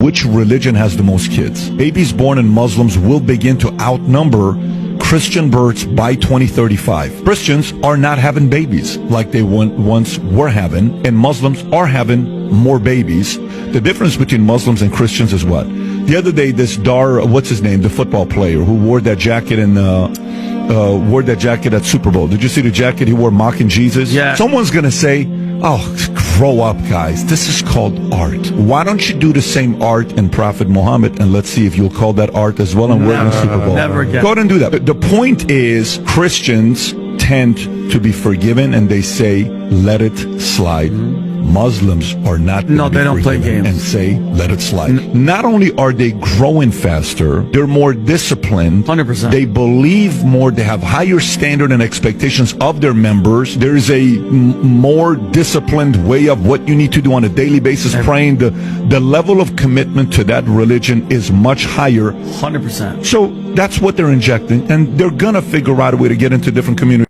Which religion has the most kids? Babies born in Muslims will begin to outnumber Christian births by 2035. Christians are not having babies like they once were having, and Muslims are having more babies. The difference between Muslims and Christians is what? The other day, this what's his name, the football player who wore that jacket at Super Bowl. Did you see the jacket he wore mocking Jesus? Yeah. Someone's going to say, oh, grow up, guys. This is called art. Why don't you do the same art in Prophet Muhammad, and let's see if you'll call that art as well and wear it in Super Bowl. Never again. Go ahead and do that. The point is, Christians tend to be forgiven, and they say, let it slide. Muslims are not going to be they don't play forgiven games and say, let it slide. Not only are they growing faster, they're more disciplined. 100%. They believe more. They have higher standard and expectations of their members. There is a more disciplined way of what you need to do on a daily basis. Praying, the level of commitment to that religion is much higher. 100%. So that's what they're injecting, and they're going to figure out a way to get into different communities.